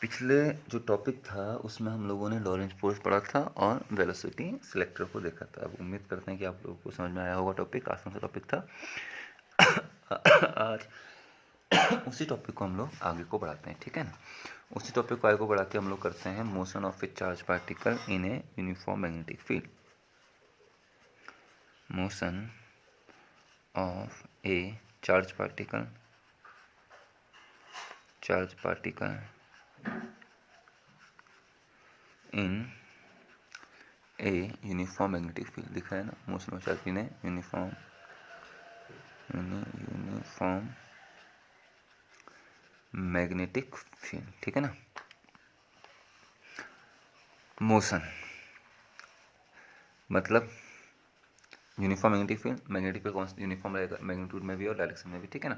पिछले जो टॉपिक था उसमें हम लोगों ने लॉरेंज फोर्स पढ़ा था और वेलोसिटी सिलेक्टर को देखा था। अब उम्मीद करते हैं कि आप लोगों को समझ में आया होगा। टॉपिक आसान सा टॉपिक था। आज उसी टॉपिक को हम लोग आगे को बढ़ाते हैं, ठीक है ना। उसी टॉपिक को आगे को बढ़ा के हम लोग करते हैं motion of A charge particle in a uniform magnetic field. Motion of A charge particle in a uniform magnetic field दिखा है ना। Motion of charge in a uniform magnetic field, ठीक है ना। मोशन मतलब uniform magnetic field, magnetic field कौन सा uniform रहेगा, मैग्नीट्यूड में भी और डायरेक्शन में भी, ठीक है ना।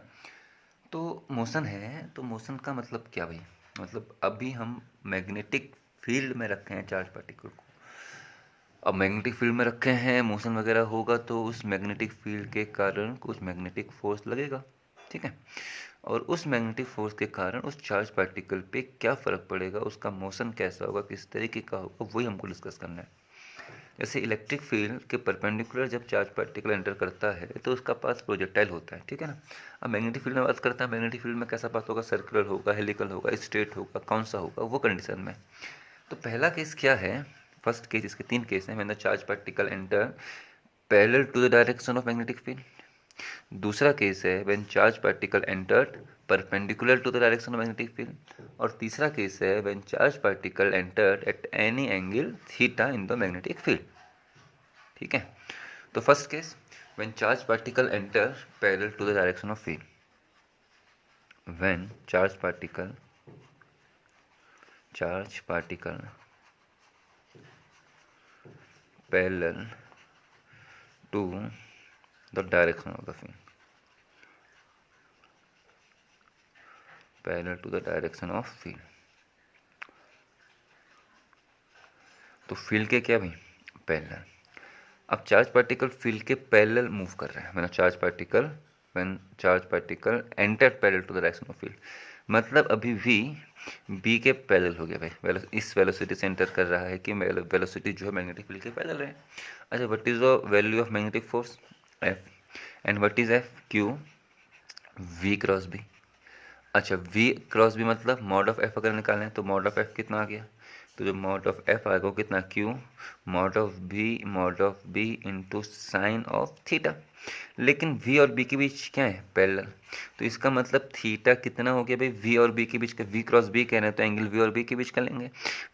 तो मोशन है, तो मोशन का मतलब क्या भाई, मतलब अभी हम मैग्नेटिक फील्ड में रखे हैं चार्ज पार्टिकल को। अब मैग्नेटिक फील्ड में रखे हैं, मोशन वगैरह होगा तो उस मैग्नेटिक फील्ड के कारण कुछ मैग्नेटिक फोर्स लगेगा, ठीक है। और उस मैग्नेटिक फोर्स के कारण उस चार्ज पार्टिकल पे क्या फ़र्क पड़ेगा, उसका मोशन कैसा होगा, किस तरीके का होगा, वही हमको डिस्कस करना है। जैसे इलेक्ट्रिक फील्ड के परपेंडिकुलर जब चार्ज पार्टिकल एंटर करता है तो उसका पास प्रोजेक्टाइल होता है, ठीक है ना। अब मैग्नेटिक फील्ड में बात करता है, मैग्नेटिक फील्ड में कैसा पाथ होगा, सर्कुलर होगा, हेलिकल होगा, स्ट्रेट होगा, कौन सा होगा, वो कंडीशन में। तो पहला केस क्या है, फर्स्ट केस, इसके तीन केस हैं। When the charge particle enter parallel to the direction of magnetic field. दूसरा केस है when charge particle entered perpendicular to the direction of magnetic field. और तीसरा केस है when charge particle entered at any angle theta in the magnetic field, ठीक है। तो first case when charge particle enter parallel to the direction of field, when charge particle parallel to the direction of the field, parallel to the direction of field। तो field के क्या भाई, parallel. अब charge particle field के parallel move कर रहा है, मतलब when charge particle enter parallel to the direction of field, मतलब अभी v b के पैरेलल हो गया भाई। इस वेलोसिटी से एंटर कर रहा है कि वेलोसिटी जो है मैग्नेटिक फील्ड के पैरेलल है। अच्छा, what is the value of magnetic force f, and what is f, q v cross b। अच्छा, v क्रॉस b मतलब मॉड ऑफ f अगर निकालें तो मॉड ऑफ f कितना आ गया, तो जो मॉड ऑफ f आएगा वो कितना, q mod of b into sine of theta. लेकिन v और b के बीच क्या है, पैरेलल, तो इसका मतलब थीटा कितना हो गया भाई, v और b के बीच का, v क्रॉस b कह रहे हैं तो एंगल v और b के बीच कर लेंगे।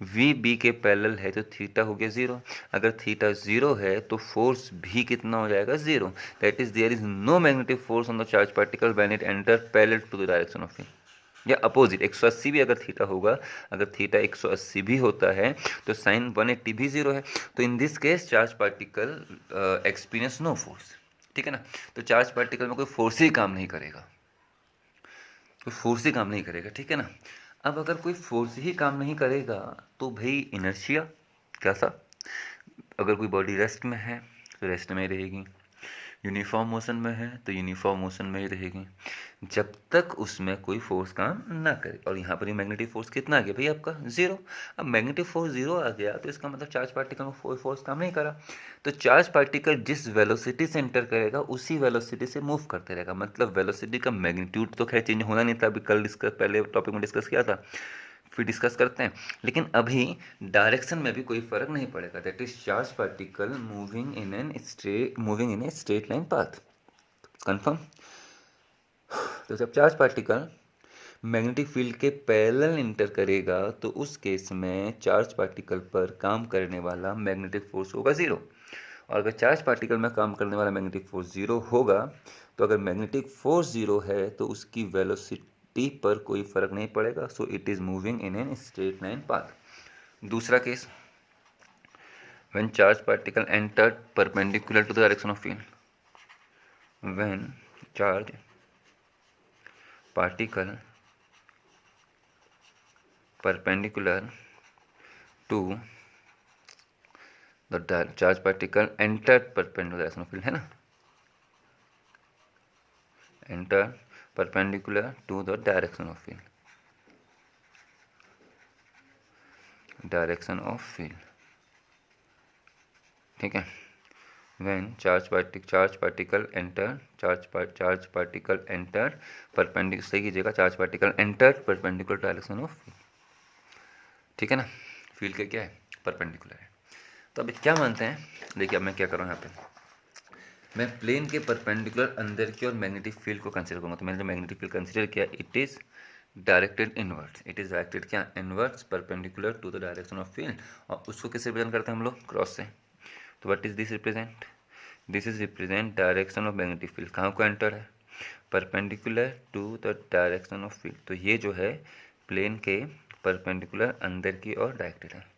v b के पैरेलल है तो थीटा हो गया जीरो। अगर थीटा जीरो है तो फोर्स भी कितना हो जाएगा, zero. That is there is no magnetic force on the charge particle when it enter parallel to the direction of field. या अपोजिट 180 भी अगर थीटा होगा, अगर थीटा 180 भी होता है तो साइन 180 भी जीरो है। तो in this case charge particle experience no force, ठीक है ना। तो चार्ज पार्टिकल में कोई फोर्स ही काम नहीं करेगा, ठीक है ना। अब अगर कोई फोर्स ही काम नहीं करेगा तो भाई इनर्शिया कैसा, अगर कोई बॉडी रेस्ट में है तो रेस्ट में ही रहेगी, यूनिफॉर्म मोशन में है तो यूनिफॉर्म मोशन में ही रहेगी, जब तक उसमें कोई फोर्स काम ना करे। और यहाँ पर ही मैग्नेटिक फोर्स कितना आ गया भाई आपका, जीरो। अब मैग्नेटिक फोर्स जीरो आ गया तो इसका मतलब चार्ज पार्टिकल में कोई फोर्स काम नहीं करा। तो चार्ज पार्टिकल जिस वेलोसिटी से एंटर करेगा उसी वेलोसिटी से मूव करते रहेगा। मतलब वेलोसिटी का मैग्नीट्यूड तो खैर चेंज होना नहीं था, अभी कल डिस्कस, पहले टॉपिक में डिस्कस किया था, फिर डिस्कस करते हैं। लेकिन अभी डायरेक्शन में भी कोई फर्क नहीं पड़ेगा। That is charge particle moving in a straight line path, confirm. तो जब चार्ज पार्टिकल मैग्नेटिक फील्ड के पैरेलल इंटर करेगा तो उस केस में चार्ज पार्टिकल पर काम करने वाला मैग्नेटिक फोर्स होगा जीरो। और अगर चार्ज पार्टिकल में काम करने वाला मैग्नेटिक फोर्स जीरो होगा तो अगर मैग्नेटिक फोर्स जीरो है तो उसकी वेलोसिटी पर कोई फर्क नहीं पड़ेगा। So it is moving in an straight line path. दूसरा case, when charge particle entered perpendicular to the direction of field, when charge particle perpendicular to the charge particle entered perpendicular direction of field, है ना, enter perpendicular to the direction of field। Direction of field, ठीक है। when charge particle enter perpendicular, सही कीजिएगा, charge particle enter perpendicular direction of field, ठीक है ना। Field के क्या है, परपेंडिकुलर है। तो अभी क्या मानते हैं, देखिए अब मैं क्या कर रहा हूँ यहाँ पे, मैं प्लेन के परपेंडिकुलर अंदर की और मैग्नेटिक फील्ड को कंसीडर करूँगा। तो मैंने जो मैग्नेटिक फील्ड कंसीडर किया, it is directed inwards, it is directed क्या, inwards perpendicular to the direction of field. और उसको किससे रिप्रेजेंट करते हैं हम लोग, क्रॉस से। तो what is this represent, this is represent direction of magnetic field, कहाँ को एंटर है, perpendicular to the direction of field. तो ये जो है प्लेन के परपेंडिकुलर अंदर की ओर डायरेक्टेड है,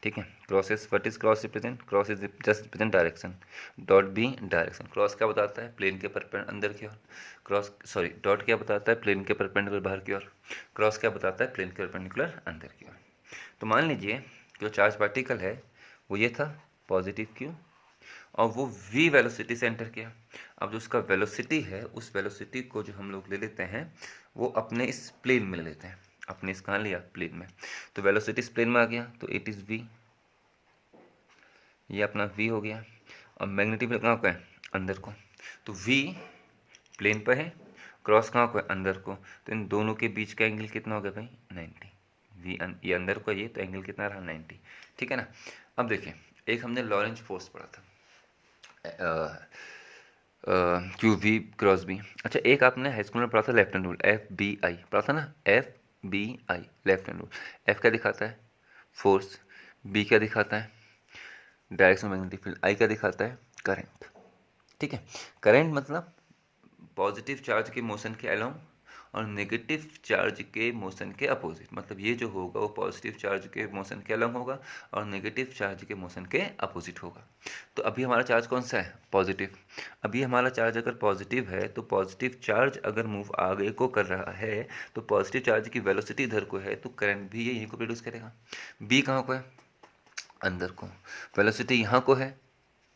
ठीक है। Crosses, what is cross represent, cross is just represent direction, dot B direction. Cross क्या बताता है, प्लेन के परपेंडिकुलर अंदर की ओर, क्रॉस सॉरी डॉट क्या बताता है, प्लेन के परपेंडिकुलर बाहर की ओर, क्रॉस क्या बताता है, प्लेन के परपेंडिकुलर अंदर की ओर। तो मान लीजिए जो चार्ज पार्टिकल है वो ये था, पॉजिटिव क्यू, और वो v वेलोसिटी से एंटर किया। अब जो उसका वेलोसिटी है, उस वेलोसिटी को जो हम लोग ले लेते हैं वो अपने इस प्लेन में ले लेते हैं, अपने इस कहाँ लिया, प्लेन में। तो वेलोसिटी इस प्लेन में आ गया, तो इट इज़ v, ये अपना v हो गया। और मैग्नेटिक फील्ड कहाँ को है, अंदर को। तो v प्लेन पर है, क्रॉस कहाँ को है, अंदर को। तो इन दोनों के बीच का एंगल कितना हो गया भाई, 90। ये अंदर को, ये तो एंगल कितना रहा, 90, ठीक है ना। अब देखिए, एक हमने लॉरेंज फोर्स पढ़ा था, क्यू वी क्रॉस बी। अच्छा, एक आपने हाई स्कूल में पढ़ा था left hand rule, F B I पढ़ा था ना, F B I left hand rule. F क्या दिखाता है, फोर्स, बी क्या दिखाता है, डायरेक्शन मैग्नेटिक फील्ड, आई क्या दिखाता है, करंट, ठीक है। करंट मतलब पॉजिटिव चार्ज के मोशन के अलोंग और नेगेटिव चार्ज के मोशन के अपोजिट। मतलब ये जो होगा वो पॉजिटिव चार्ज के मोशन के अलोंग होगा और नेगेटिव चार्ज के मोशन के अपोजिट होगा। तो अभी हमारा चार्ज कौन सा है, पॉजिटिव। अभी हमारा चार्ज अगर पॉजिटिव है तो पॉजिटिव चार्ज अगर मूव आगे को कर रहा है तो पॉजिटिव चार्ज की वेलोसिटी इधर को है, तो करंट भी ये यहीं को प्रोड्यूस करेगा। बी कहाँ को है, अंदर को, वेलोसिटी यहाँ को है,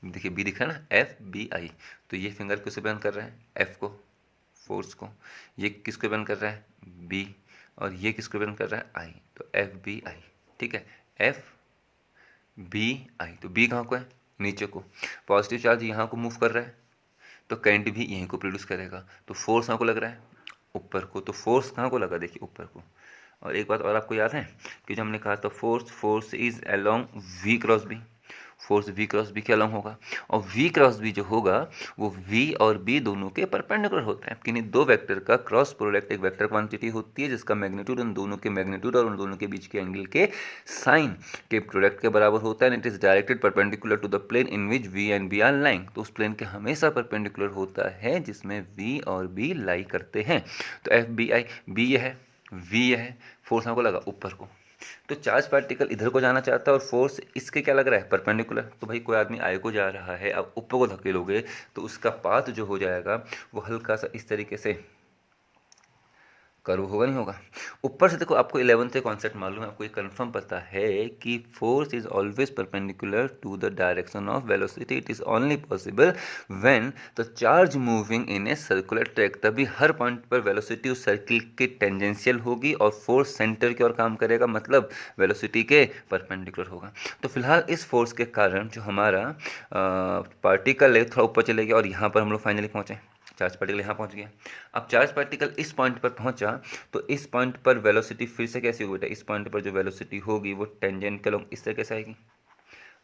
देखिए बी दिख रहा है ना, एफ बी आई। तो ये फिंगर किससे बयान कर रहा है, एफ को, फोर्स को। ये किसको बयान कर रहा है, बी, और ये किसको बयान कर रहा है, आई। तो एफ बी आई, ठीक है, एफ बी आई। तो बी कहाँ को है, नीचे को, पॉजिटिव चार्ज यहाँ को मूव कर रहा है तो करंट भी यहीं को प्रोड्यूस करेगा। तो फोर्स कहाँ को लग रहा है, ऊपर को। तो फोर्स कहाँ को लगा, देखिए ऊपर को। और एक बात और आपको याद है कि जो हमने कहा था force is along V cross B, force V cross B के अलोंग होगा। और वी क्रॉस बी जो होगा वो वी और बी दोनों के परपेंडिकुलर होता है। किन्हीं दो वेक्टर का क्रॉस प्रोडक्ट एक वेक्टर क्वांटिटी होती है जिसका मैग्नीट्यूड उन दोनों के मैग्नीट्यूड और उन दोनों के बीच के एंगल के साइन के प्रोडक्ट के बराबर होता है। And it is directed perpendicular to the plane in which V and B are lying. तो उस प्लेन के हमेशा परपेंडिकुलर होता है जिसमें वी और बी लाई करते हैं। तो एफ बी आई, बी यह है, वी यह है, फोर्स हमको लगा ऊपर को। तो चार्ज पार्टिकल इधर को जाना चाहता है और फोर्स इसके क्या लग रहा है, परपेंडिकुलर। तो भाई कोई आदमी आई को जा रहा है, अब ऊपर को धकेलोगे तो उसका पाथ जो हो जाएगा वो हल्का सा इस तरीके से कर्व होगा, नहीं होगा। ऊपर से देखो, आपको 11th से कॉन्सेप्ट मालूम है, आपको ये कंफर्म पता है कि force is always perpendicular to the direction of velocity. It is only possible when the charge moving in a circular track. तभी हर पॉइंट पर वेलोसिटी उस सर्किल के टेंजेंशियल होगी और फोर्स सेंटर की ओर काम करेगा, मतलब वेलोसिटी के परपेंडिकुलर होगा। तो फिलहाल इस फोर्स के कारण जो हमारा पार्टिकल है थोड़ा ऊपर चले गया और यहाँ पर हम लोग फाइनली पहुँचे, चार्ज पार्टिकल यहाँ पहुँच गया। अब चार्ज पार्टिकल इस पॉइंट पर पहुँचा तो इस पॉइंट पर वेलोसिटी फिर से कैसी होगी बेटा, इस पॉइंट पर जो वेलोसिटी होगी वो टेंजेंट के लोग इस तरीके से आएगी,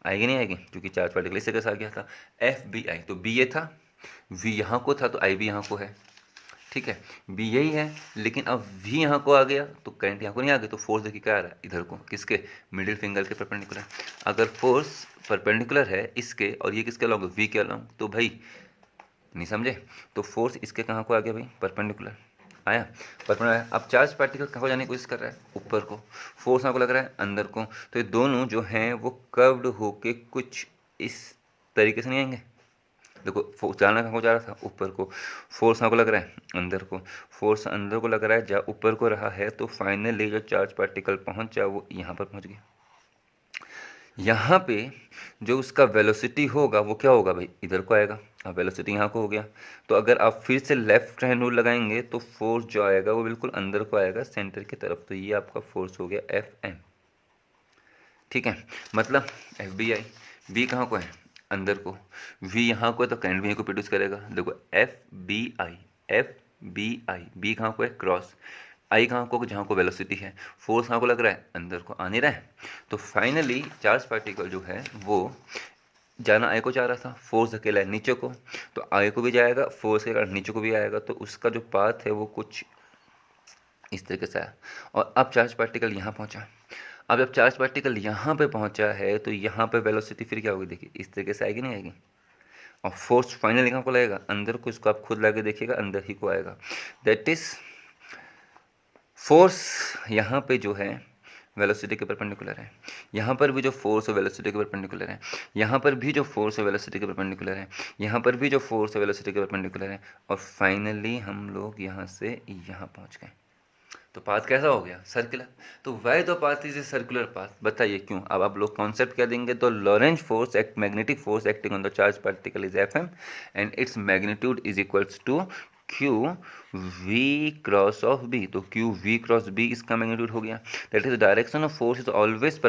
आएगी नहीं आएगी, क्योंकि चार्ज पार्टिकल इस तरीके से आ गया था। एफ बी आई, तो बी ये था, वी यहाँ को था, तो आई भी यहाँ को है, ठीक है। बी यही है, लेकिन अब वी यहाँ को आ गया तो करंट यहाँ को नहीं आ गया। तो फोर्स देखिए क्या आ रहा है इधर को, किसके, मिडिल फिंगर के परपेंडिकुलर। अगर फोर्स परपेंडिकुलर है इसके और ये किसके अलॉन्ग, वी के अलॉन्ग, तो भाई नहीं समझे, तो फोर्स इसके कहाँ को आ गया भाई, परपेंडिकुलर आया, परपेंडिकुलर आया। अब चार्ज पार्टिकल कहाँ को जाने की कोशिश कर रहा है, ऊपर को, फोर्स कहाँ को लग रहा है, अंदर को। तो ये दोनों जो हैं वो कर्व्ड होके कुछ इस तरीके से नहीं आएंगे। देखो जाना कहाँ को जा रहा था, ऊपर को, फोर्स कहाँ को लग रहा है, अंदर को, फोर्स अंदर को लग रहा है, जहाँ ऊपर को रहा है। तो फाइनली जो चार्ज पार्टिकल पहुँचा वो यहाँ पर पहुँच गया। यहाँ पे जो उसका वेलोसिटी होगा वो क्या होगा भाई, इधर को आएगा। अब वेलोसिटी यहाँ को हो गया, तो अगर आप फिर से लेफ्ट हैंड रूल लगाएंगे तो फोर्स जो आएगा वो बिल्कुल अंदर को आएगा, सेंटर की तरफ। तो ये आपका फोर्स हो गया एफ एम। ठीक है, मतलब एफ बी आई, बी कहाँ को है, अंदर को, वी यहाँ को है तो करंट भी को प्रोड्यूस करेगा। देखो F B I, F B I, B कहाँ को है, क्रॉस, आई कहाँ को, जहाँ को वेलोसिटी है, फोर्स कहाँ को लग रहा है, अंदर को, आ नहीं रहा है। तो फाइनली चार्ज पार्टिकल जो है वो जाना आई को चाह रहा था, फोर्स अकेला है नीचे को, तो आई को भी जाएगा, फोर्स के कारण नीचे को भी आएगा, तो उसका जो पाथ है वो कुछ इस तरीके से आया। और अब चार्ज पार्टिकल यहाँ पहुँचा। अब जब चार्ज पार्टिकल यहाँ पे पहुँचा है तो यहाँ पे वेलोसिटी फिर क्या होगी, देखिए इस तरीके से आएगी, नहीं आएगी। और फोर्स फाइनली कहाँ को लगेगा, अंदर को, इसको आप खुद लाके देखिएगा, अंदर ही को आएगा। दैट इज फोर्स यहाँ पे जो है वेलोसिटी के परपेंडिकुलर है, यहाँ पर भी जो फोर्स है वेलोसिटी के परपेंडिकुलर है, यहाँ पर भी जो फोर्स है वेलोसिटी के परपेंडिकुलर है, यहाँ पर भी जो फोर्स है वेलोसिटी के परपेंडिकुलर है, और फाइनली हम लोग यहाँ से यहाँ पहुँच गए। तो पाथ कैसा हो गया, सर्कुलर। तो why the path is a circular path, बताइए क्यों। अब आप लोग कॉन्सेप्ट क्या देंगे, तो Lorentz force act, magnetic force acting on the charge particle is F M and its magnitude is equals to Q V cross of B. तो Q V cross B इसका मैग्नीट्यूड हो गया। That is the direction of force is always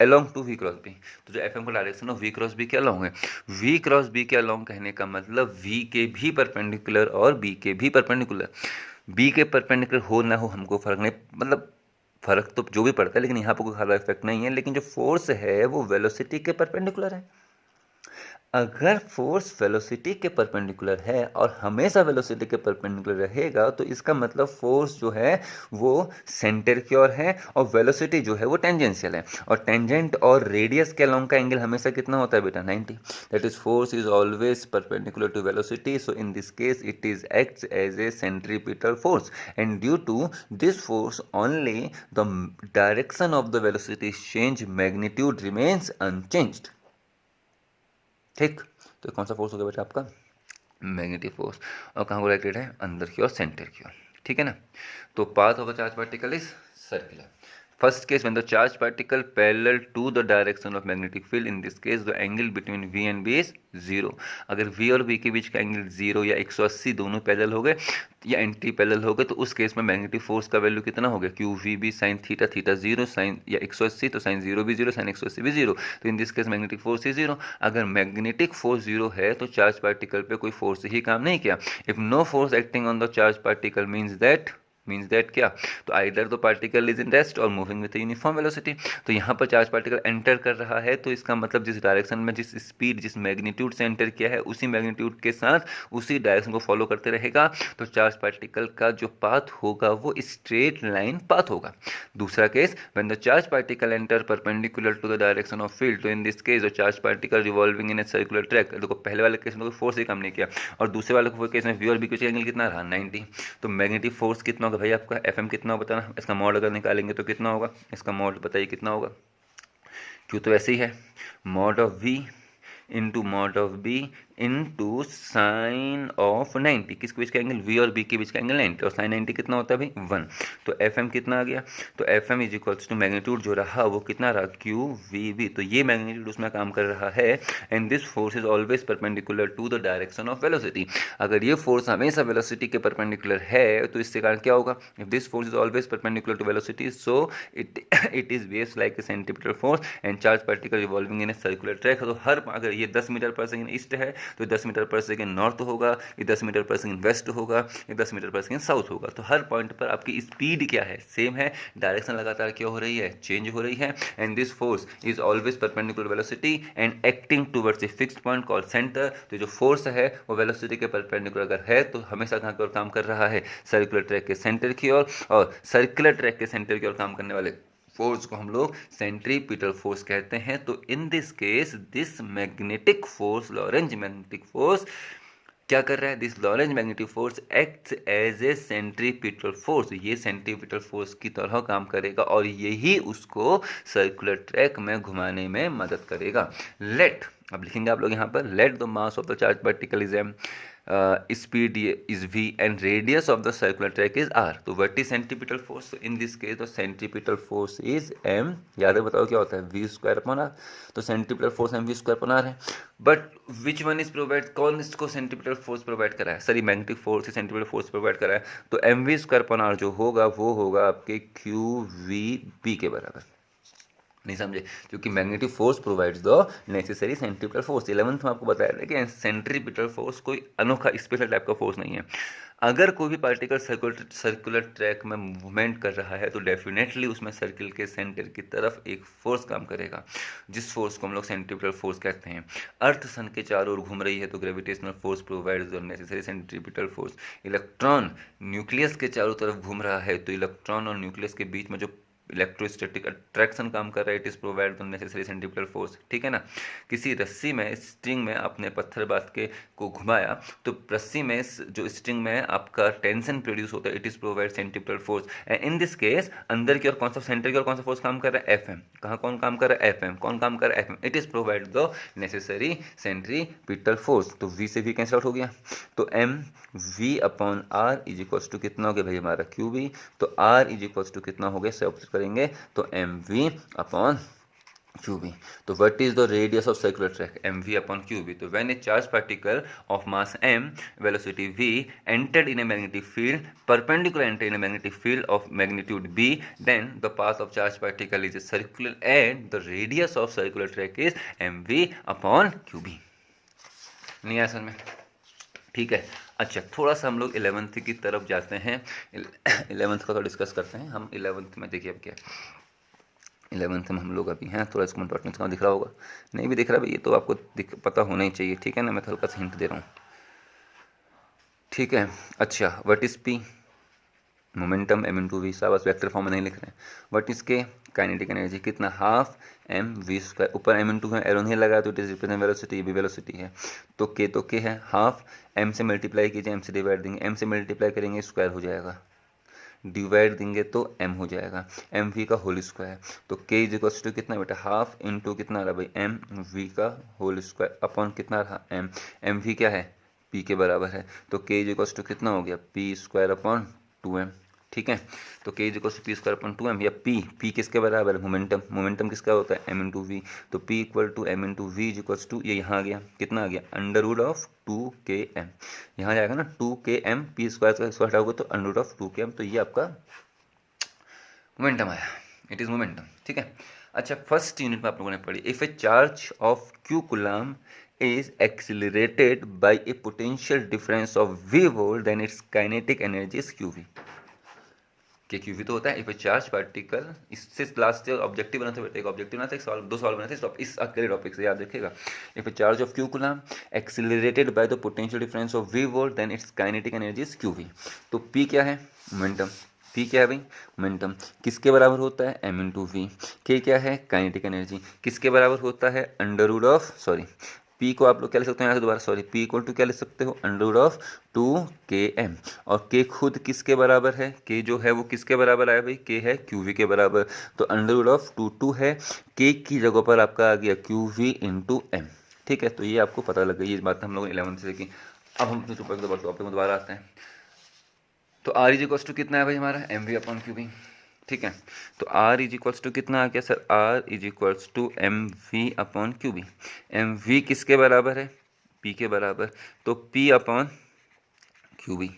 along to V cross B. तो जो F M का direction of V cross B के along है, V cross B के अलोंग कहने का मतलब वी के भी परपेंडिकुलर और बी के भी परपेंडिकुलर। बी के परपेंडिकुलर हो ना हो हमको फर्क नहीं, मतलब फर्क तो जो भी पड़ता है, लेकिन यहाँ पर कोई खासा इफेक्ट नहीं है। लेकिन जो फोर्स है वो वेलोसिटी के परपेंडिकुलर है। अगर फोर्स वेलोसिटी के परपेंडिकुलर है और हमेशा वेलोसिटी के परपेंडिकुलर रहेगा, तो इसका मतलब फोर्स जो है वो सेंटर की ओर है और वेलोसिटी जो है वो टेंजेंशियल है। और टेंजेंट और रेडियस के अलोंग का एंगल हमेशा कितना होता है बेटा, 90। That is force is always perpendicular to velocity. So in this case it is acts as a centripetal force, and due to this force only the direction of the velocity change, magnitude remains unchanged. ठीक, तो कौन सा force होगा बेटा आपका, magnetic force. और कहाँ को डायरेक्टेड है, अंदर की ओर, सेंटर की ओर। ठीक है ना। तो path of the charge particle is circular. First case, when the charged particle parallel to the direction of magnetic field, in this case the angle between V and B is 0। अगर V और B के बीच का angle 0 या 180 दोनों parallel हो गए या anti parallel हो गए, तो उस केस में मैग्नेटिक फोर्स का वैल्यू कितना हो गया, Q V B sine theta, theta 0, sine या 180 तो साइन 0 भी 0, साइन 180 भी 0। तो in this case magnetic force is 0। अगर मैग्नेटिक फोर्स 0 है तो चार्ज पार्टिकल पे कोई फोर्स ही काम नहीं किया। If no force acting on the charge particle means that क्या, तो either the particle is in rest और मूविंग विद यूनिफॉर्म वेलोसिटी। तो यहाँ पर चार्ज पार्टिकल एंटर कर रहा है, तो इसका मतलब जिस डायरेक्शन में, जिस स्पीड, जिस मैग्नीट्यूड से एंटर किया है, उसी मैग्नीट्यूड के साथ उसी डायरेक्शन को फॉलो करते रहेगा। तो चार्ज पार्टिकल का जो पाथ होगा वो स्ट्रेट लाइन पाथ होगा। दूसरा case, when the charge particle enter perpendicular to the direction of field, तो in this case the charge particle revolving in a circular track. देखो पहले वाले केस में कोई फोर्स ही काम नहीं किया, और दूसरे वाले केस में वी और बी के एंगल कितना रहा, 90। तो मैग्नेटिक फोर्स कितना होगा भाई आपका, एफ एम कितना होगा बताना। इसका मॉड अगर निकालेंगे तो कितना होगा, इसका मॉड बताइए कितना होगा। क्यों, तो ऐसे ही है, mod of V into mod of B into sine of 90। किसके बीच का एंगल, वी और बी के बीच का एंगल 90, और साइन 90 कितना होता है भाई, 1। तो एफ एम कितना आ गया, तो F M is equals to magnitude जो रहा वो कितना रहा, क्यू वी बी। तो ये मैग्नीट्यूड उसमें काम कर रहा है, and this force is always perpendicular to the direction of velocity. अगर ये फोर्स हमेशा वेलोसिटी के परपेंडिकुलर है तो इससे कारण क्या होगा, if this force is always perpendicular to velocity, so it is based like a centimetre force and charge particle revolving in a circular track. तो हर, अगर ये 10 मीटर पर सेकेंड ईस्ट है तो 10 मीटर पर सेकेंड नॉर्थ होगा, ये 10 मीटर पर सेकेंड वेस्ट होगा, ये 10 मीटर पर सेकेंड साउथ होगा। तो हर पॉइंट पर आपकी स्पीड क्या है, सेम है, डायरेक्शन लगातार क्या हो रही है, चेंज हो रही है। And this force is always perpendicular velocity and acting towards a fixed point called centre. तो जो फोर्स है वो वेलोसिटी के परपेंडिकुलर अगर है तो हमेशा कहाँ की ओर काम कर रहा है, सर्कुलर ट्रैक के सेंटर की ओर। और सर्कुलर ट्रैक के सेंटर की ओर काम करने वाले फोर्स को हम लोग सेंट्रीपिटल फोर्स कहते हैं। तो in this case this magnetic force, Lorentz magnetic force क्या कर रहा है, this Lorentz magnetic force acts as a centripetal force. ये सेंट्रीपिटल फोर्स की तरह काम करेगा और यही उसको सर्कुलर ट्रैक में घुमाने में मदद करेगा। लेट अब लिखेंगे आप लोग यहाँ पर let the mass of the charge particle is M, speed is v and radius of the circular track is r। तो what is centripetal force? In this case the centripetal force is m। याद है, बताओ क्या होता है? v square upon r। तो centripetal force m v square upon r है। But which one is provide, कौन इसको सेंट्रीपिटल फोर्स प्रोवाइड करा है? सॉरी, मैग्नेटिक फोर्स ही सेंट्रीपिटल फोर्स प्रोवाइड करा है। तो M we square upon r जो होगा वो होगा आपके क्यू वी बी के बराबर। नहीं समझे? क्योंकि magnetic force provides the necessary centripetal force. 11th में आपको बताया था कि सेंट्रीपिटल फोर्स कोई अनोखा स्पेशल टाइप का फोर्स नहीं है। अगर कोई भी पार्टिकल सर्कुलर ट्रैक में मूवमेंट कर रहा है तो डेफिनेटली उसमें सर्किल के सेंटर की तरफ एक फोर्स काम करेगा, जिस फोर्स को हम लोग सेंट्रीपिटल फोर्स कहते हैं। अर्थ सन के चारों ओर घूम रही है तो gravitational force provides the necessary centripetal force. Electron nucleus के चारों तरफ घूम रहा है तो इलेक्ट्रॉन और न्यूक्लियस के बीच में जो इलेक्ट्रोस्टैटिक अट्रैक्शन काम कर रहा है, it is provide the necessary centripetal force. ठीक है ना? किसी रस्सी में, स्ट्रिंग में आपने पत्थर बांध के को घुमाया तो रस्सी में जो स्ट्रिंग में आपका टेंशन प्रोड्यूस होता है, it is provide centripetal force. And in this case अंदर की और कौन सा, सेंटर की और कौन सा फोर्स काम कर रहा है? F M. कहाँ कौन काम कर रहा है? F M. कौन काम कर रहा है? F M. It is provide the necessary centripetal force. तो वी से वी कैंसिल आउट हो गया, तो M we upon R is equals to कितना हो गया भाई हमारा? Q V. तो आर इज इक्वल्स टू कितना हो गया? सब्स्टिट्यूट करेंगे तो M we upon Q B. तो what is the radius of circular track? M we upon Q B. तो when a charge particle of mass m, velocity v entered in a magnetic field perpendicular entered in a magnetic field of magnitude b, then the path of charge particle is circular and the radius of circular track is mv upon qb। नहीं आया समझ में? ठीक है। अच्छा, थोड़ा सा हम लोग 11th की तरफ जाते हैं। 11th का तो डिस्कस करते हैं हम। 11th में देखिए अब क्या, 11th में हम लोग अभी हैं। थोड़ा इसको इंपॉर्टेंस कहाँ दिख रहा होगा? नहीं भी दिख रहा भाई, ये तो आपको पता होना ही चाहिए। ठीक है ना? मैं हल्का सा हिंट दे रहा हूँ। ठीक है। अच्छा, what is P? Momentum m into v. शाबाश, वेक्टर फॉर्म में नहीं लिख रहे हैं। What is K? Kinetic energy. कितना? Half m we square. ऊपर m इंटू है, एरो नहीं लगा तो इट इज रिप्रेजेंट वेलोसिटी, भी वेलोसिटी है। तो के है हाफ, m से मल्टीप्लाई कीजिए, m से डिवाइड देंगे, m से मल्टीप्लाई करेंगे स्क्वायर हो जाएगा, डिवाइड देंगे तो m हो जाएगा, एम वी का होल स्क्वायर। तो k इज इक्वल टू कितना बेटा? हाफ इंटू कितना रहा भाई? एम वी का होल स्क्वायर अपॉन कितना रहा? m। एम वी क्या है? p के बराबर है। तो k इज इक्वल टू कितना हो गया? p square upon 2m। ठीक है। तो k is equal to P square upon 2m, या p किसके बराबर है? मोमेंटम। मोमेंटम किसका होता है? m into V. तो p equal to m into V is equal to, ये यहाँ आ गया, कितना आ गया? Under root of 2km। यहाँ जाएगा ना 2km, p स्क्वायर का स्क्वायर हटाओगे तो अंडर रूट ऑफ 2km। तो ये आपका मोमेंटम आया, इट इज मोमेंटम। ठीक है। अच्छा, फर्स्ट यूनिट में आप लोगों ने पढ़ी, if a charge of q coulomb is accelerated by a potential difference of v volt, then its kinetic energy is qv। के क्यू वी तो होता है इफ ए चार्ज पार्टिकल। इससे लास्ट ऑब्जेक्टिव बना था बेटा, एक ऑब्जेक्टिव बना था, एक सवाल, दो सवाल बने थे इस अकेले टॉपिक से, याद रखिएगा। If a charge of Q coulomb accelerated by the potential difference of V volt, then its kinetic energy is Q V. तो पी क्या है? मोमेंटम। पी क्या है भाई? मोमेंटम। किसके बराबर होता है? M into V. के क्या है? Kinetic energy. किसके बराबर होता है? Under root of, sorry, P को आप लोग क्या लिख सकते हो यहाँ से दोबारा, सॉरी, पी इक्वल टू क्या लिख सकते हो? Under root of 2km। और के खुद किसके बराबर है? के जो है वो किसके बराबर आया भाई? के है क्यूवी के बराबर। तो अंडर रूट ऑफ 2 है, के की जगह पर आपका आ गया क्यूवी इंटू एम। ठीक है। तो ये आपको पता लग गई, ये बात हम लोग 11th से की। अब हम टॉपिक में दोबारा आते हैं। तो आर इज इक्वल्स टू कितना है भाई हमारा? M we upon Q V. ठीक है। तो R इज इक्वल्स टू कितना आ गया sir? R is equals to M we upon Q B. M V किसके बराबर है? P के बराबर। तो P upon Q B.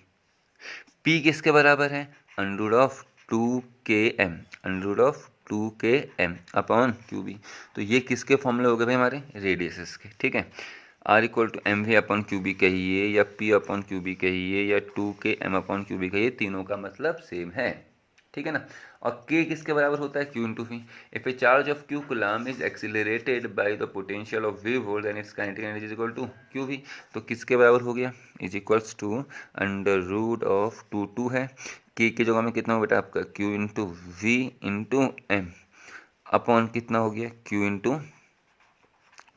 P किसके बराबर है? Under of 2km, under of 2km upon Q B. तो ये किसके फॉर्मूले हो गए भाई हमारे? रेडियसेस के। ठीक है। R equal to M we upon Q B कहिए या P अपॉन क्यू बी कहिए या 2km अपॉन क्यू बी कहिए, तीनों का मतलब सेम है। ठीक है ना? और k किसके बराबर होता है? q into V. If a charge of q coulomb is accelerated by the potential of v volt, then its kinetic energy is equal to q v। तो किसके बराबर हो गया? Is equals to under root of 2 है, k की जगह में कितना हो बेटा आपका? q into V into M upon कितना हो गया? q into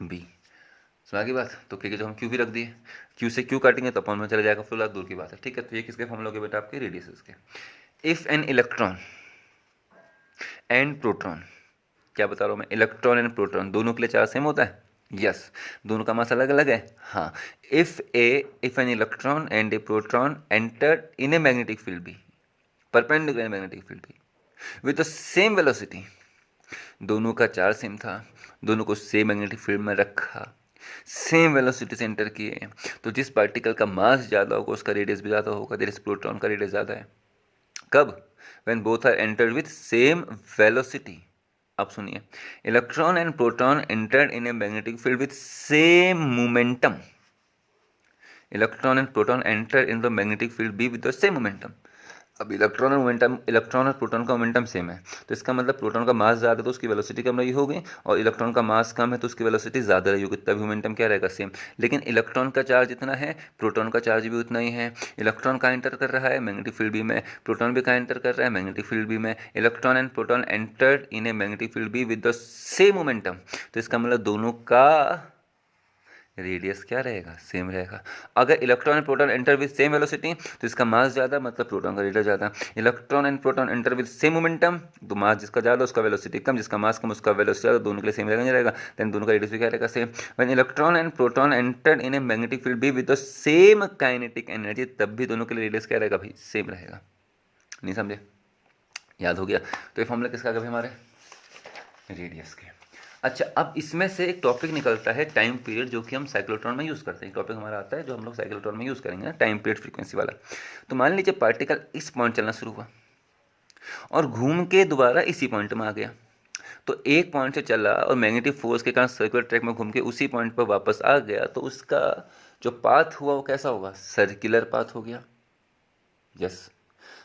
B. सुना की बात? तो k की जगह हम q भी रख दिए, q से q काटेंगे तो अपॉन में चला जाएगा, फिर दूर की बात है। ठीक है। तो ये किसके फॉर्मूले हो गए बेटा? आपके रेडियसेस के। If an electron and proton, क्या बता रहा हूँ मैं? इलेक्ट्रॉन एंड प्रोटॉन दोनों के लिए चार्ज सेम होता है? यस, दोनों का मास अलग अलग है। हाँ, if an electron and a proton enter in a magnetic field B, perpendicular magnetic field B with the same velocity, दोनों का चार्ज सेम था, दोनों को सेम मैग्नेटिक फील्ड में रखा, सेम वेलोसिटी से एंटर किए, तो जिस पार्टिकल का मास ज़्यादा होगा उसका रेडियस भी ज़्यादा होगा, दैट इज प्रोटॉन का रेडियस ज़्यादा है। कब? When both are entered with same velocity. अब सुनिए, electron and proton entered in a magnetic field with same momentum, electron and proton enter in the magnetic field B with the same momentum. अब electron और proton का momentum same है, तो इसका मतलब proton का मास ज़्यादा है तो उसकी वेलोसिटी कम रही होगी, और इलेक्ट्रॉन का मास कम है तो उसकी वेलोसिटी ज़्यादा रही होगी, तभी मोमेंटम क्या रहेगा? सेम। लेकिन इलेक्ट्रॉन का चार्ज जितना है प्रोटॉन का चार्ज भी उतना ही है। इलेक्ट्रॉन कहाँ एंटर कर रहा है? मैग्नेटिक फील्ड बी में। प्रोटॉन भी कहाँ एंटर कर रहा है? मैग्नेटिक फील्ड बी में। Electron and proton entered in a magnetic field B with the same momentum, तो इसका मतलब दोनों का रेडियस क्या रहेगा? सेम रहेगा। अगर electron and proton enter with same velocity तो इसका मास ज़्यादा, मतलब प्रोटॉन का रेडियस ज़्यादा। Electron and proton enter with same momentum, तो मास जिसका ज़्यादा उसका वेलोसिटी कम, जिसका मास कम उसका वेलोसिटी ज़्यादा, दोनों के लिए सेम रहेगा नहीं रहेगा? देन दोनों का रेडियस भी क्या रहेगा? Same. When electron and proton enter in a magnetic field B with the same kinetic energy, तब भी दोनों के लिए रेडियस क्या रहेगा भाई? सेम रहेगा। नहीं समझे? याद हो गया? तो ये फॉर्मूला किसका कभी हमारे रेडियस के। अच्छा, अब इसमें से एक टॉपिक निकलता है टाइम पीरियड, जो कि हम साइक्लोट्रॉन में यूज़ करते हैं। टॉपिक हमारा आता है जो हम लोग साइक्लोट्रॉन में यूज़ करेंगे ना, टाइम पीरियड फ्रीक्वेंसी वाला। तो मान लीजिए पार्टिकल इस पॉइंट चलना शुरू हुआ और घूम के दोबारा इसी पॉइंट में आ गया, तो एक पॉइंट से चला और मैग्नेटिक फोर्स के कारण सर्कुलर ट्रैक में घूम के उसी पॉइंट पर वापस आ गया, तो उसका जो पाथ हुआ वो कैसा होगा? सर्कुलर पाथ हो गया। यस।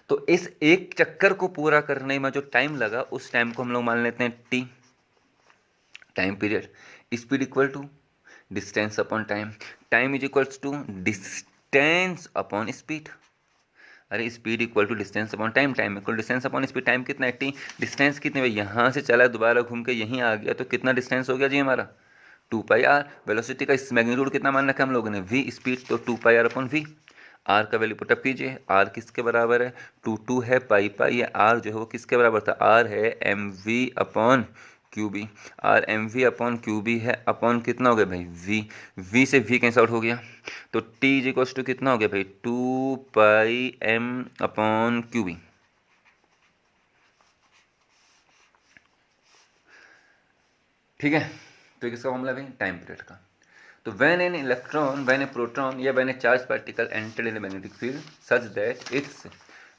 तो इस एक चक्कर को पूरा करने में जो टाइम लगा उस टाइम को हम लोग मान लेते हैं T, time period. Speed equal to distance upon time, time is equals to distance upon speed. अरे speed equal to distance upon time, time equal distance upon speed. Time कितना है? टी। डिस्टेंस कितने? यहाँ से चला दोबारा घूम के यहीं आ गया, तो कितना डिस्टेंस हो गया जी हमारा? 2πr। वेलोसिटी का इस मैग्नीट्यूड कितना मान रखा है हम लोगों ने? v स्पीड, तो 2πr अपॉन v। आर का वैल्यू पुटअप कीजिए, आर किसके बराबर है? 2 है पाई पाई, ये आर जो है वो किसके बराबर था? आर है M we upon Q B. R M we upon Q B है, अपॉन कितना हो गया भाई? वी। वी से वी कैंसिल आउट हो गया, तो टी इज इक्वल्स टू कितना हो गया भाई? 2πm upon Q B. ठीक है, तो किसका मामला भाई? टाइम पीरियड का। तो when an electron, when a proton या when a charged particle entered in a magnetic field such that its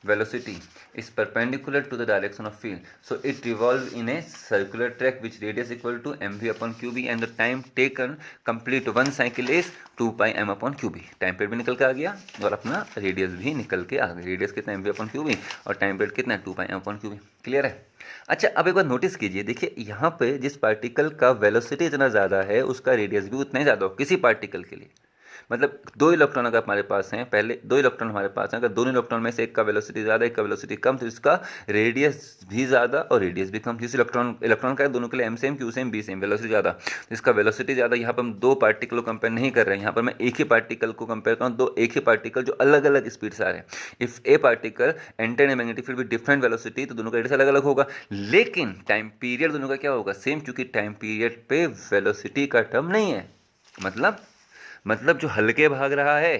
velocity is perpendicular to the direction of field, so it revolves in a circular track which radius equal to mv upon qb and the time taken complete one cycle is 2πm upon qb। Time period भी निकल के आ गया और अपना radius भी निकल के आ गया। रेडियस कितना? mv upon qb, और टाइम पीरियड कितना है? 2πm upon qb। क्लियर है? अच्छा, अब एक बार नोटिस कीजिए, देखिए यहाँ पे जिस पार्टिकल का वेलोसिटी इतना ज़्यादा है उसका रेडियस भी उतना ही ज़्यादा हो किसी पार्टिकल के लिए। मतलब दो इलेक्ट्रॉन अगर हमारे पास हैं, पहले दो इलेक्ट्रॉन हमारे पास हैं, अगर दोनों इलेक्ट्रॉन में से एक का वेलोसिटी ज़्यादा एक का वेलोसिटी कम, तो इसका रेडियस भी ज़्यादा और रेडियस भी कम। जिस इलेक्ट्रॉन का है दोनों के लिए M same Q same B same, velocity ज़्यादा, तो इसका वेलोसिटी ज़्यादा। यहाँ पर हम दो पार्टिकल को कंपेयर नहीं कर रहे हैं, यहाँ पर मैं एक ही पार्टिकल को कंपेयर कर रहा हूँ, दो एक ही पार्टिकल जो अलग अलग स्पीड से आ रहे हैं। If A particle enter in magnetic field with different velocity, तो दोनों का रेडियस अलग अलग होगा, लेकिन टाइम पीरियड दोनों का क्या होगा? सेम, क्योंकि टाइम पीरियड पे वेलोसिटी का टर्म नहीं है। मतलब जो हल्के भाग रहा है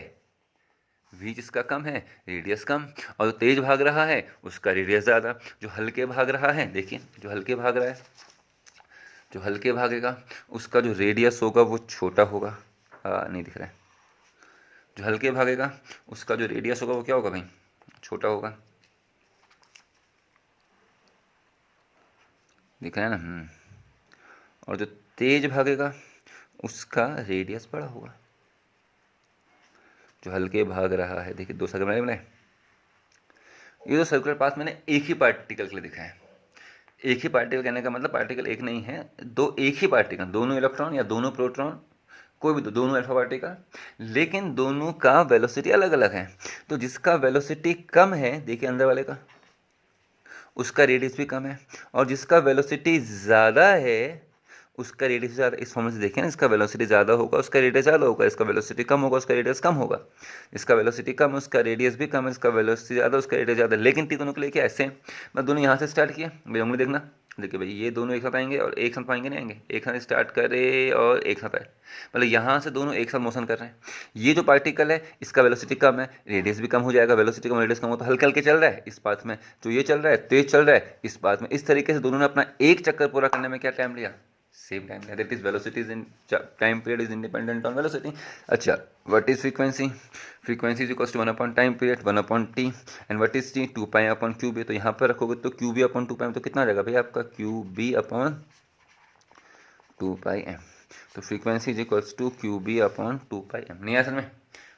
v जिसका कम है रेडियस कम, और जो तेज भाग रहा है उसका रेडियस ज़्यादा। जो हल्के भाग रहा है, देखिए जो हल्के भाग रहा है, जो हल्के भागेगा उसका जो रेडियस होगा वो छोटा होगा। नहीं दिख रहा है। जो हल्के भागेगा उसका जो रेडियस होगा वो क्या होगा भाई? छोटा होगा। दिख रहा है ना? और जो तेज भागेगा उसका रेडियस बड़ा होगा। जो हल्के भाग रहा है, देखिए दो सर्कुलर बनाए, ये दो सर्कुलर पाथ मैंने एक ही पार्टिकल के लिए दिखाया है। एक ही पार्टिकल कहने का मतलब पार्टिकल एक नहीं है, दो एक ही पार्टिकल, दोनों इलेक्ट्रॉन या दोनों प्रोटॉन, कोई भी, तो दोनों अल्फा पार्टिकल, लेकिन दोनों का वेलोसिटी अलग अलग है। तो जिसका वेलोसिटी कम है, देखिए अंदर वाले का, उसका रेडियस भी कम है, और जिसका वेलोसिटी ज़्यादा है उसका रेडियस ज़्यादा, इस फॉर्मूले से देखें ना, इसका वेलोसिटी ज़्यादा होगा, उसका रेडियस ज़्यादा होगा, इसका वेलोसिटी कम होगा, उसका रेडियस कम होगा, इसका वेलोसिटी कम है, उसका रेडियस भी कम है, इसका वेलोसिटी ज़्यादा, उसका रेडियस ज़्यादा। लेकिन टी दोनों के लिए क्या ऐसे हैं, मैं दोनों यहाँ से स्टार्ट किया, भाई उंगली देखना, देखिए भाई ये दोनों एक साथ आएंगे और एक साथ आएंगे, नहीं आएंगे, एक साथ स्टार्ट करे और एक साथ आए, मतलब यहाँ से दोनों एक साथ मोशन कर रहे हैं। ये जो पार्टिकल है इसका वेलोसिटी कम है, रेडियस भी कम हो जाएगा, वेलोसिटी कम रेडियस कम हो तो हल्के हल्के चल रहा है इस पाथ में, जो ये चल रहा है तेज चल रहा है इस पाथ में। इस तरीके से दोनों ने अपना एक चक्कर पूरा करने में क्या टाइम लिया, सेम टाइम लिया। That is velocity is in time period is independent on velocity. अच्छा, what is frequency, frequency is equals to 1 upon time period 1 upon T, and what is T 2 pi upon Q B. तो यहाँ पर रखोगे तो Q B upon 2 पाई, तो कितना आ जाएगा भाई आपका Q B upon 2 pi M. तो frequency is equals to Q B upon 2 pi M, नहीं है असल में।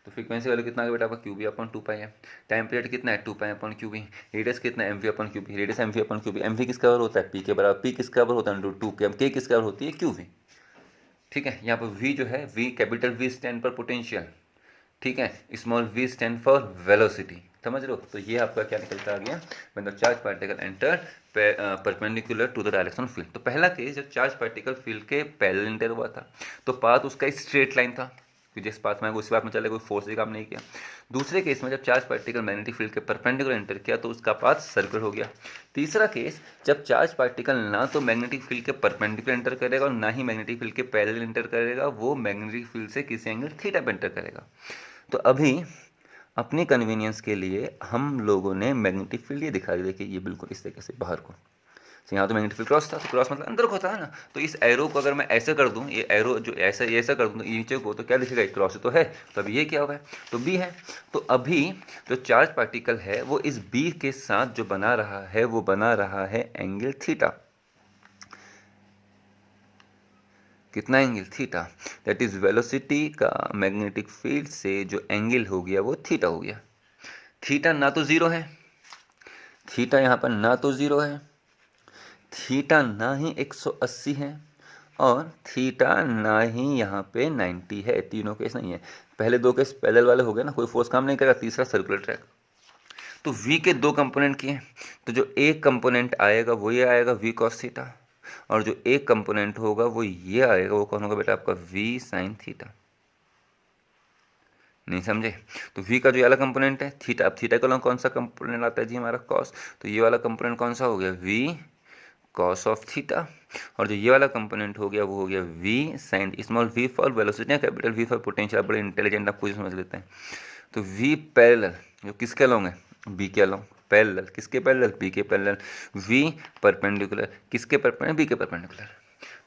तो फ्रीक्वेंसी वैल्यू कितना आ गया बेटा आपका Q B upon 2 pi M. Time period कितना है 2 pi upon Q B. Radius कितना है M we upon Q B, radius M we upon Q B. M V किसका बराबर होता है पी के बराबर, पी किसका बराबर होता है √2 के, के किसका बराबर होती है क्यू वी। ठीक है, यहाँ पर वी जो है वी कैपिटल वी स्टैंड पर पोटेंशियल, ठीक है, small V stand for velocity, समझ लो। तो ये आपका क्या निकलता आ गया, when the charge particle enter perpendicular to the direction of field. तो पहला केस जब चार्ज पार्टिकल फील्ड के पैरेलल एंटर हुआ था तो पाथ उसका स्ट्रेट लाइन था, कि जिस पाथ में उसी पाथ में चले, कोई फोर्स भी काम नहीं किया। दूसरे केस में जब चार्ज पार्टिकल मैग्नेटिक फील्ड के परपेंडिकुलर एंटर किया तो उसका पाथ सर्कुलर हो गया। तीसरा केस जब चार्ज पार्टिकल ना तो मैग्नेटिक फील्ड के परपेंडिकुलर एंटर करेगा और ना ही मैग्नेटिक फील्ड के पैरेलल एंटर करेगा, वो मैग्नेटिक फील्ड से किसी एंगल थीटा पे एंटर करेगा। तो अभी अपनी कन्वीनियंस के लिए हम लोगों ने मैग्नेटिक फील्ड ये दिखा दिया, देखिए ये बिल्कुल इस तरीके से बाहर को, तो यहाँ तो मैग्नेटिक फील्ड क्रॉस था, तो क्रॉस मतलब अंदर को होता है ना। तो इस एरो को अगर मैं ऐसे कर दूँ, ये एरो जो ऐसा ये ऐसा कर दूँ तो नीचे को, तो क्या दिखेगा क्रॉस तो है, तो अभी ये क्या होगा तो बी है। तो अभी जो चार्ज पार्टिकल है वो इस बी के साथ जो बना रहा है वो बना रहा है एंगल थीटा। कितना angle theta, that is velocity का मैग्नेटिक फील्ड से जो एंगल हो गया वो थीटा हो गया। थीटा ना तो जीरो है, थीटा यहाँ पर ना तो जीरो है, थीटा ना ही 180 है, और थीटा ना ही यहाँ पे 90 है। तीनों केस नहीं है, पहले दो केस पैरेलल वाले हो गए ना, कोई फोर्स काम नहीं करेगा। तीसरा सर्कुलर ट्रैक। तो v के दो कंपोनेंट किए, तो जो एक कंपोनेंट आएगा वो ये आएगा v cos थीटा, और जो एक कंपोनेंट होगा वो ये आएगा, वो कौन होगा बेटा आपका v sin थीटा। नहीं समझे, तो v का जो वाला कंपोनेंट है थीटा, अब थीटा का कौन सा कंपोनेंट आता है जी हमारा cos, तो ये वाला कंपोनेंट कौन सा हो गया v cos ऑफ थीटा, और जो ये वाला कंपोनेंट हो गया वो हो गया v sin, small v for velocity, capital v for potential. बड़े इंटेलिजेंट आप कुछ समझ लेते हैं। तो v पैरेलल जो किसके अलोंग है b के अलोंग, पैरेलल किसके पैरेलल b के पैरेलल, v परपेंडिकुलर किसके परपेंडिकुलर b के परपेंडिकुलर।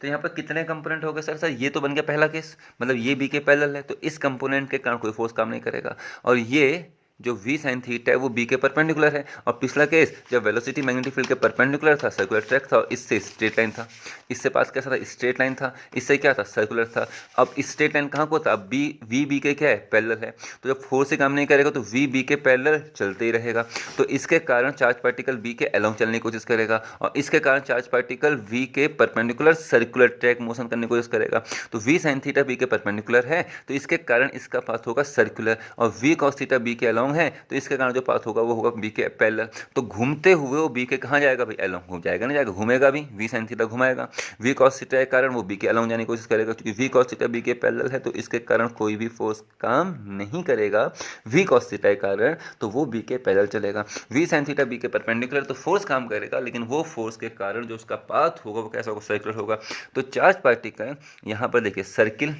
तो यहाँ पर कितने कंपोनेंट हो गए सर, ये तो बन गया पहला केस, मतलब ये बी के पैरेलल है तो इस कंपोनेंट के कारण कोई फोर्स काम नहीं करेगा, और ये जो v sin थीटा है वो b के परपेंडिकुलर है। और पिछला केस जब वेलोसिटी मैग्नेटिक फील्ड के परपेंडिकुलर था, सर्कुलर ट्रैक था, और इससे स्ट्रेट लाइन था, इससे पास कैसा था स्ट्रेट लाइन था, इससे क्या था सर्कुलर था। अब स्ट्रेट लाइन कहाँ को था, अब v के क्या है पैरेलल है, तो जब फोर्स से काम नहीं करेगा तो v b के पैरेलल चलते ही रहेगा। तो इसके कारण चार्ज पार्टिकल b के अलोंग चलने की कोशिश करेगा, और इसके कारण चार्ज पार्टिकल v के परपेंडिकुलर सर्कुलर ट्रैक मोशन करने की कोशिश करेगा। तो v sin थीटा b के परपेंडिकुलर है तो इसके कारण इसका पाथ होगा सर्कुलर, और v cos थीटा b के अलोंग है तो इसके कारण जो पाथ होगा वो होगा b के पैरेलल। तो घूमते हुए वो b के कहाँ जाएगा भाई अलोंग, घूम जाएगा, नहीं जाएगा, घूमेगा भी, v sin थीटा घुमाएगा, v cos थीटा के कारण वो b के अलोंग जाने की कोशिश करेगा, क्योंकि v cos थीटा b के पैरेलल है तो इसके कारण कोई भी फोर्स काम नहीं करेगा v cos थीटा के कारण, तो वो b के पैरेलल चलेगा। v sin थीटा b के परपेंडिकुलर तो फोर्स काम करेगा, लेकिन वो फोर्स के कारण जो उसका पाथ होगा वो कैसा होगा सर्कुलर होगा। तो चार्ज पार्टिकल यहाँ पर देखिए सर्किल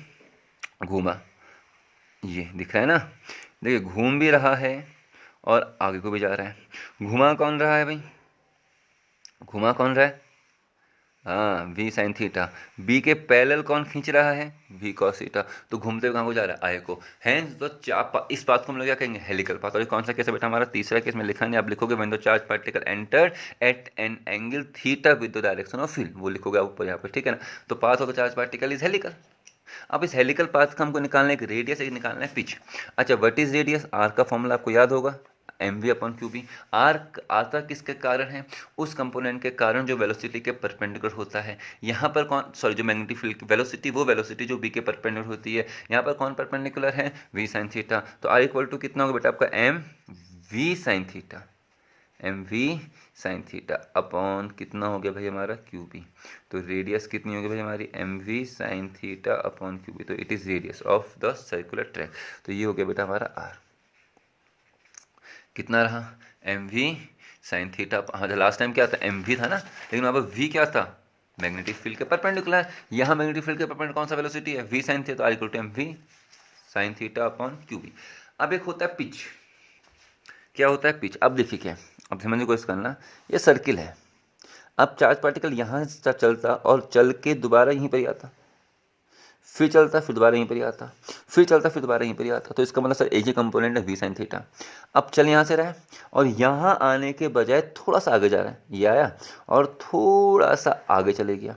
घूमा, ये दिख रहा है ना, देखिए घूम भी रहा है और आगे को भी जा रहा है। घुमा कौन रहा है भाई, घुमा कौन रहा है, हाँ v sin थीटा, b के पैरेलल कौन खींच रहा है v cos थीटा, तो घूमते हुए कहाँ को जा रहा है आगे को। हैंस तो इस बात को हम लोग क्या कहेंगे हेलिकल पाथ। और ये कौन सा केस है बेटा हमारा तीसरा केस में लिखा नहीं, आप लिखोगे when the charge particle enter at an angle theta with the direction of field, वो लिखोगे आप ऊपर यहाँ पर, ठीक है ना। तो path of the charge particle is helical. अब इस हेलिकल पाथ का हमको निकालना है एक रेडियस, एक निकालना है पिच। अच्छा व्हाट इज रेडियस, आर का फॉर्मूला आपको याद होगा M we upon Q B. R आता किसके कारण है, उस कंपोनेंट के कारण जो वेलोसिटी के परपेंडिकुलर होता है। यहाँ पर कौन, सॉरी जो मैग्नेटिक फील्ड की वेलोसिटी, वो वेलोसिटी जो बी के परपेंडिकुलर होती है, यहाँ पर कौन परपेंडिकुलर है v sin थीटा। तो आर इक्वल टू कितना होगा बेटा आपका m v sin theta, m v sine theta upon कितना हो गया भाई हमारा क्यू बी। तो रेडियस कितनी होगी भाई हमारी m v sine theta upon Q B. तो it is radius of the circular track. तो ये हो गया बेटा हमारा आर। कितना रहा एम वी साइन थीटा। हाँ लास्ट टाइम क्या था एम वी था ना, लेकिन वहाँ पर वी क्या था मैग्नेटिक फील्ड के परपेंडिकुलर। यहाँ मैग्नेटिक फील्ड के परपेंडिकुलर कौन सा वेलोसिटी है वी साइन थीटा। तो r equal to M v sine theta upon Q b. अब एक होता है पिच। क्या होता है पिच? अब देखिए क्या, अब समझने की कोशिश करना। ये सर्किल है, अब चार्ज पार्टिकल यहाँ से चलता और चल के दोबारा यहीं पर ही आता, फिर चलता फिर दोबारा यहीं पर ही आता, फिर चलता फिर दोबारा यहीं पर ही आता। तो इसका मतलब सर एक ही कंपोनेंट है वी साइन थीटा। अब चल यहाँ से रहा है और यहाँ आने के बजाय थोड़ा सा आगे जा रहा है, ये आया और थोड़ा सा आगे चले गया।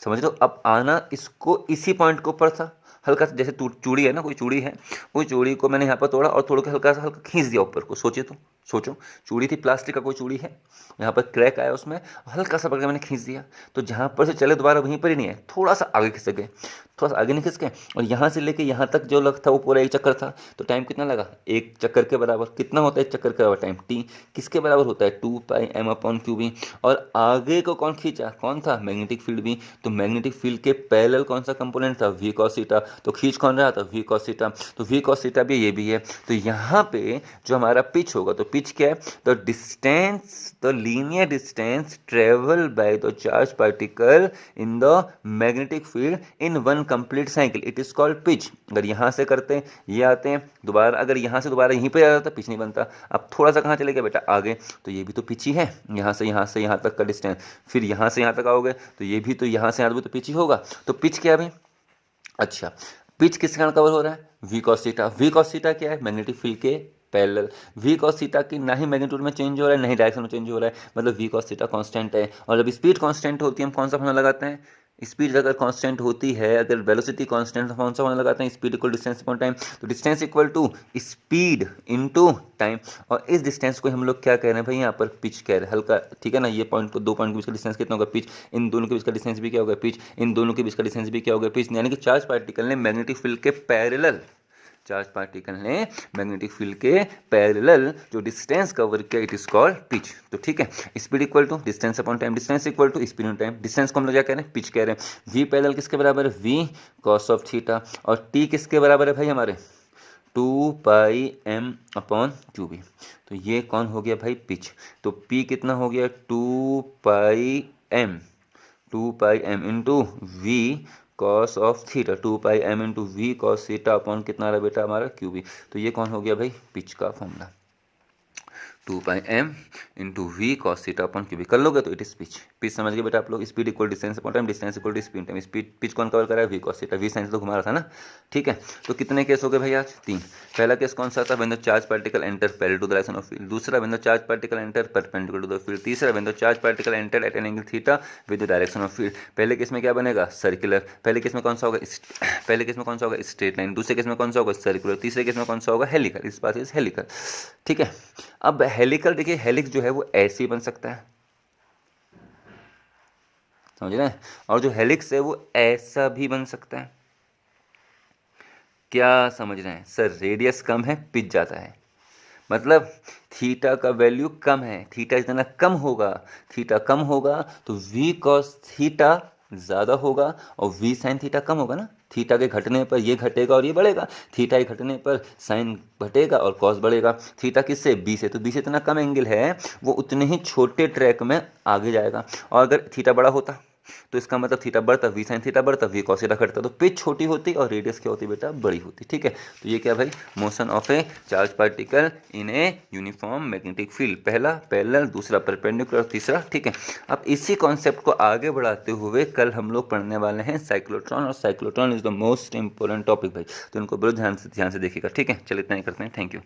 समझ लो, अब आना इसको इसी पॉइंट के ऊपर था, हल्का सा जैसे चूड़ी है ना, कोई चूड़ी है, कोई चूड़ी को मैंने यहाँ पर तोड़ा और थोड़ा हल्का सा हल्का खींच दिया ऊपर को। सोचिए तो, सोचो चूड़ी थी प्लास्टिक का, कोई चूड़ी है, यहाँ पर क्रैक आया उसमें, हल्का सा पकड़ के मैंने खींच दिया। तो जहाँ पर से चले दोबारा वहीं पर ही नहीं है, थोड़ा सा आगे खिसक गए, थोड़ा सा आगे नहीं खिसके। और यहाँ से लेके यहाँ तक जो लग था वो पूरा एक चक्कर था। तो टाइम कितना लगा? एक चक्कर के बराबर। कितना होता है एक चक्कर के बराबर टाइम? टी। किसके बराबर होता है? 2 pi m upon Q B. और आगे को कौन खींचा? कौन था? मैग्नेटिक फील्ड भी। तो मैग्नेटिक फील्ड के पैरेलल कौन सा कंपोनेंट था? V cos theta. तो खींच कौन रहा था? V cos theta. तो वी कॉस थीटा भी, ये भी है। तो यहाँ पे जो हमारा पिच होगा, तो पिच क्या है? The distance, the linear distance travel by the charge particle in the magnetic field in one complete cycle, it is called pitch. अगर यहाँ से करते हैं, ये आते हैं दोबारा, अगर यहाँ से दोबारा यहीं पे आ जाता पिच नहीं बनता। अब थोड़ा सा कहाँ चले गए बेटा? आगे। तो ये भी तो पिच ही है, यहाँ से यहाँ तक का डिस्टेंस। फिर यहाँ से यहाँ तक आओगे तो ये भी तो यहाँ से यहाँ भी तो पिच ही होगा। तो पिच क्या है भाई? अच्छा, पिच किसके कारण कवर हो रहा है? V cos theta. V cos theta क्या है? मैग्नेटिक फील्ड के पैरेलल। वी कॉस थीटा की ना ही मैग्नीट्यूड में चेंज हो रहा है, ना ही डायरेक्शन में चेंज हो रहा है, मतलब वी कॉस थीटा कांस्टेंट है। और जब स्पीड कांस्टेंट होती है हम कौन सा फॉर्मूला लगाते हैं? स्पीड अगर कांस्टेंट होती है, अगर वेलोसिटी कांस्टेंट, तो कौन सा फॉर्मूला लगाते हैं? Speed equal distance upon time. तो distance equal to speed into time. और इस डिस्टेंस को हम लोग क्या कह रहे हैं भाई? यहाँ पर पिच कह रहे हैं। हल्का ठीक है ना, ये पॉइंट को, दो पॉइंट के बीच का डिस्टेंस कितना होगा? पिच। इन दोनों के बीच का डिस्टेंस भी क्या होगा? पिच। इन दोनों के बीच का डिस्टेंस भी क्या होगा? पिच। यानी कि चार्ज पार्टिकल ने मैग्नेटिक फील्ड के पैरेलल, चार्ज पार्टिकल ने मैग्नेटिक फील्ड के पैरेलल जो डिस्टेंस कवर किया, इट इज कॉल्ड पिच। तो ठीक है, speed equal to distance upon time, distance equal to speed on time. Distance को हम लोग क्या कह रहे हैं? पिच कह रहे हैं। वी पैरेलल किसके बराबर है? V cos of theta. और टी किसके बराबर है भाई हमारे? 2 pi m upon Q B. तो ये कौन हो गया भाई? पिच। तो पी कितना हो गया? 2 pi m, 2 pi m into v cos of theta, 2 pi m into v cos theta upon कितना रहा बेटा हमारा? Q B. तो ये कौन हो गया भाई? पिच का formula. 2 pi m into v cos theta upon Q B. कर लोगे तो इट इज पिच। पिच समझ गए बेटा आप लोग? Speed equal distance upon time, distance equal to speed time. Speed pitch कौन कवर कर रहा है? V cos theta. V sine तो घुमा रहा था ना, ठीक है। तो कितने केस हो गए भाई आज? 3। पहला केस कौन सा था? When the charge particle enter parallel to the direction of field. दूसरा, when the charge particle enter perpendicular to the field. तीसरा, when the charge particle enter at an angle theta with the direction of field. पहले case में क्या बनेगा? Circular. पहले case में कौन सा होगा? पहले केस में कौन सा होगा? Straight line. दूसरे केस में कौन सा होगा? सर्कुलर। तीसरे केस में कौन सा होगा? हेलिकल। इस बात इज हेलिकल, ठीक है। अब हेलिकल देखिए, हेलिक्स जो है वो ऐसे ही बन सकता है, समझ रहे हैं? और जो हेलिक्स है वो ऐसा भी बन सकता है। क्या समझ रहे हैं? सर रेडियस कम है, पिच ज़्यादा है, मतलब थीटा का वैल्यू कम है। थीटा जितना कम होगा, थीटा कम होगा तो वी कॉस थीटा ज़्यादा होगा और वी साइन थीटा कम होगा ना। थीटा के घटने पर ये घटेगा और ये बढ़ेगा, थीटा के घटने पर साइन घटेगा और कॉस बढ़ेगा। थीटा किससे? बी से। तो बी से इतना कम एंगल है, वो उतने ही छोटे ट्रैक में आगे जाएगा। और अगर थीटा बड़ा होता तो इसका मतलब थीटा बढ़ता, वी साइन थीटा बढ़ता, वी कॉस थीटा घटता। तो पिच छोटी होती और रेडियस क्या होती बेटा? बड़ी होती, ठीक है। तो ये क्या भाई? Motion of A charge particle in a uniform magnetic field. पहला पैरेलल, दूसरा परपेंडिकुलर, तीसरा, ठीक है। अब इसी कॉन्सेप्ट को आगे बढ़ाते हुए कल हम लोग पढ़ने वाले हैं साइक्लोट्रॉन, और cyclotron is the most important topic भाई। तो इनको बड़े ध्यान से देखिएगा, ठीक है। चलिए इतना ही करते हैं, थैंक यू।